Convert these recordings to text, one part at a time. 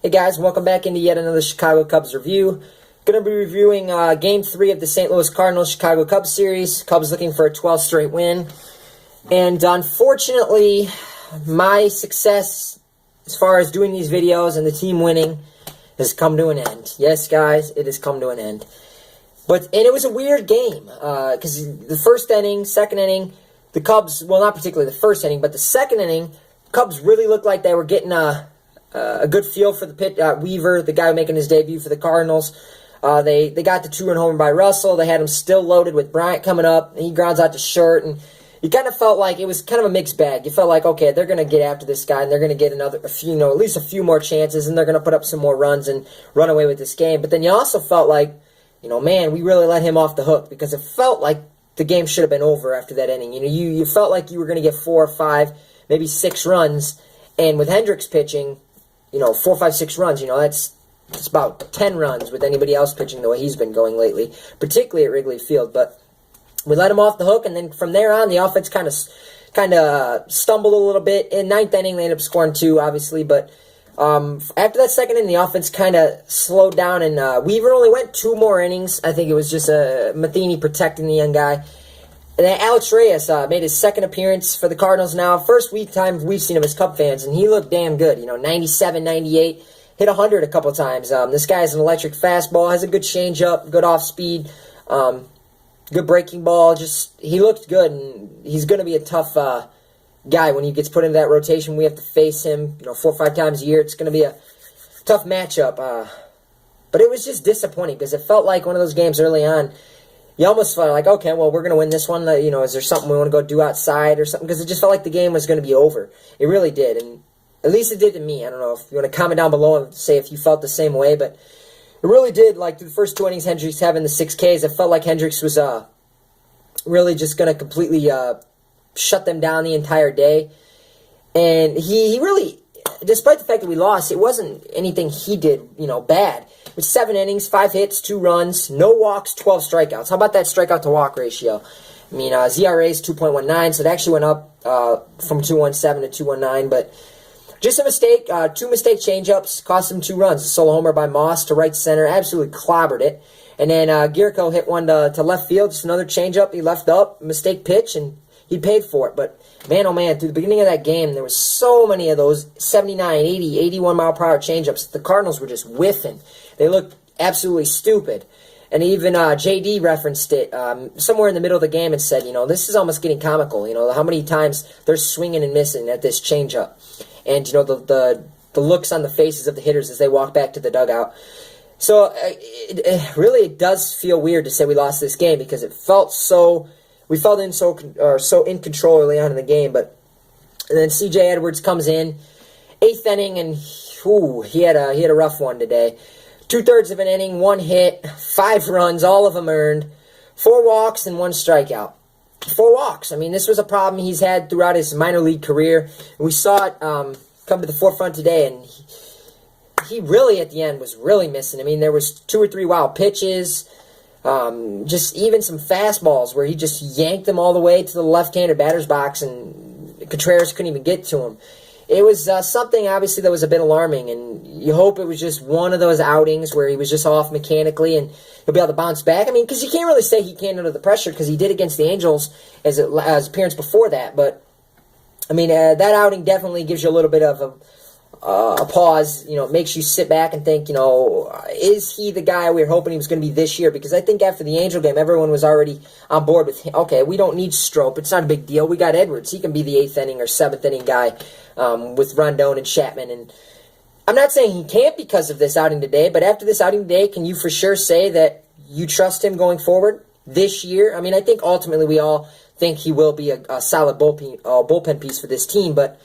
Hey guys, welcome back into yet another Chicago Cubs review. Going to be reviewing Game 3 of the St. Louis Cardinals Chicago Cubs series. Cubs looking for a 12th straight win. And unfortunately, my success as far as doing these videos and the team winning has come to an end. Yes, guys, it has come to an end. And it was a weird game because the first inning, second inning, the Cubs, well, not particularly the first inning, but the second inning, Cubs really looked like they were getting a good feel for the pitch. Weaver, the guy making his debut for the Cardinals. They got the 2-run homer by Russell. They had him still loaded with Bryant coming up, and he grounds out to short. And you kind of felt like it was kind of a mixed bag. You felt like, okay, they're going to get after this guy, and they're going to get at least a few more chances, and they're going to put up some more runs and run away with this game. But then you also felt like, man, we really let him off the hook because it felt like the game should have been over after that inning. You felt like you were going to get 4 or 5, maybe 6 runs, and with Hendricks pitching, 4, 5, 6 runs, it's about 10 runs with anybody else pitching the way he's been going lately, particularly at Wrigley Field. But we let him off the hook, and then from there on, the offense kind of stumbled a little bit. In ninth inning, they ended up scoring 2, obviously, but after that second inning, the offense kind of slowed down, and Weaver only went 2 more innings. I think it was just Matheny protecting the young guy. And then Alex Reyes made his second appearance for the Cardinals now. First time we've seen him as Cub fans, and he looked damn good. 97, 98, hit 100 a couple times. This guy has an electric fastball, has a good changeup, good off speed, good breaking ball. He looked good, and he's going to be a tough guy when he gets put into that rotation. We have to face him 4 or 5 times a year. It's going to be a tough matchup. But it was just disappointing because it felt like one of those games early on. You almost felt like, okay, well, we're going to win this one. Is there something we want to go do outside or something? Because it just felt like the game was going to be over. It really did, and at least it did to me. I don't know if you want to comment down below and say if you felt the same way, but it really did. Like, through the first 2 innings, Hendricks having the 6 Ks, it felt like Hendricks was really just going to completely shut them down the entire day. And he really, despite the fact that we lost, it wasn't anything he did, bad. With 7 innings, 5 hits, 2 runs, no walks, 12 strikeouts. How about that strikeout-to-walk ratio? I mean, ZRA is 2.19, so it actually went up from 2.17 to 2.19, but just a mistake. 2 mistake changeups cost him 2 runs. A solo homer by Moss to right center, absolutely clobbered it. And then Gierko hit one to left field, just another changeup. He left up, mistake pitch, and he paid for it. But man, oh man, through the beginning of that game, there was so many of those 79, 80, 81 mile per hour changeups. The Cardinals were just whiffing. They looked absolutely stupid. And even JD referenced it somewhere in the middle of the game and said, this is almost getting comical. How many times they're swinging and missing at this changeup. And, the looks on the faces of the hitters as they walk back to the dugout. So it does feel weird to say we lost this game because it felt so in control early on in the game. And then C.J. Edwards comes in, 8th inning, and he had a rough one today. 2/3 of an inning, 1 hit, 5 runs, all of them earned, 4 walks and 1 strikeout. 4 walks. I mean, this was a problem he's had throughout his minor league career. We saw it come to the forefront today, and he really, at the end, was really missing. I mean, there was 2 or 3 wild pitches, just even some fastballs where he just yanked them all the way to the left-handed batter's box, and Contreras couldn't even get to him. It was something, obviously, that was a bit alarming, and you hope it was just one of those outings where he was just off mechanically and he'll be able to bounce back. I mean, because you can't really say he can't under the pressure because he did against the Angels as appearance before that. But, I mean, that outing definitely gives you a little bit of a pause. It makes you sit back and think, is he the guy we were hoping he was going to be this year? Because I think after the Angel game, everyone was already on board with, okay, we don't need Strop. It's not a big deal. We got Edwards. He can be the 8th inning or 7th inning guy with Rondon and Chapman. And I'm not saying he can't because of this outing today, but after this outing today, can you for sure say that you trust him going forward this year? I mean, I think ultimately we all think he will be a solid bullpen piece for this team, but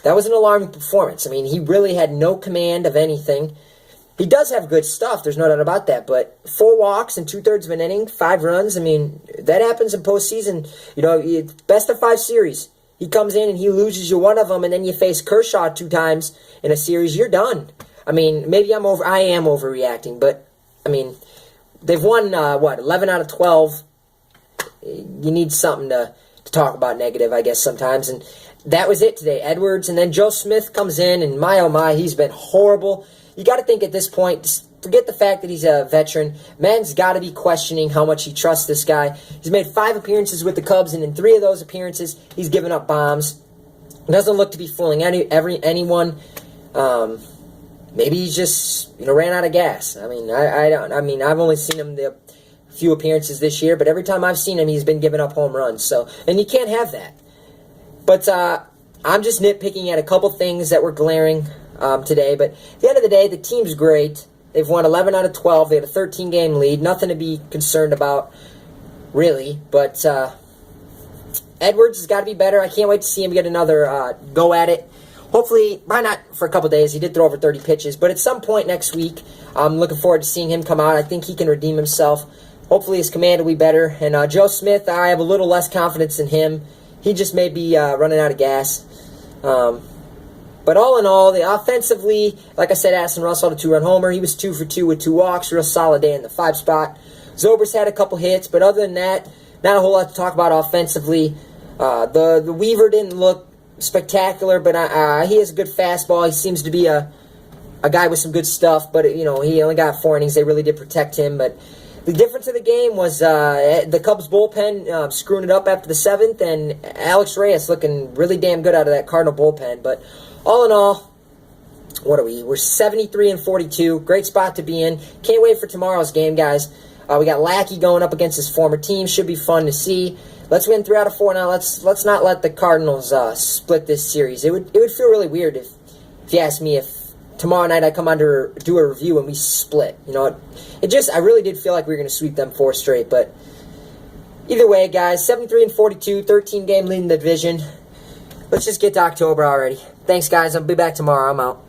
that was an alarming performance. I mean, he really had no command of anything. He does have good stuff, there's no doubt about that, but 4 walks and 2/3 of an inning, 5 runs, I mean, that happens in postseason. Best of 5 series. He comes in and he loses you one of them, and then you face Kershaw 2 times in a series, you're done. I mean, maybe I am overreacting, but, I mean, they've won, 11 out of 12. You need something to talk about negative, I guess, sometimes, and that was it today. Edwards, and then Joe Smith comes in, and my oh my, he's been horrible. You got to think at this point, just forget the fact that he's a veteran. Man's got to be questioning how much he trusts this guy. He's made 5 appearances with the Cubs, and in 3 of those appearances, he's given up bombs. Doesn't look to be fooling anyone. Maybe he just ran out of gas. I mean, I've only seen him the few appearances this year, but every time I've seen him, he's been giving up home runs. So, and you can't have that. But I'm just nitpicking at a couple things that were glaring today. But at the end of the day, the team's great. They've won 11 out of 12. They had a 13-game lead. Nothing to be concerned about, really. But Edwards has got to be better. I can't wait to see him get another go at it. Hopefully, why not for a couple days? He did throw over 30 pitches. But at some point next week, I'm looking forward to seeing him come out. I think he can redeem himself. Hopefully, his command will be better. And Joe Smith, I have a little less confidence in him. He just may be running out of gas. But all in all, offensively, like I said, Addison Russell had a 2-run homer. He was 2 for 2 with 2 walks. Real solid day in the 5 spot. Zobrist had a couple hits, but other than that, not a whole lot to talk about offensively. The Weaver didn't look spectacular, but he has a good fastball. He seems to be a guy with some good stuff, but he only got 4 innings. They really did protect him, but the difference of the game was the Cubs bullpen screwing it up after the 7th, and Alex Reyes looking really damn good out of that Cardinal bullpen. But all in all, what are we? We're 73-42. Great spot to be in. Can't wait for tomorrow's game, guys. We got Lackey going up against his former team. Should be fun to see. Let's win 3 out of 4 now. Let's not let the Cardinals split this series. It would feel really weird if you ask me, if tomorrow night I come on to do a review and we split. I really did feel like we were going to sweep them 4 straight. But either way, guys, 73-42, 13-game lead in the division. Let's just get to October already. Thanks, guys. I'll be back tomorrow. I'm out.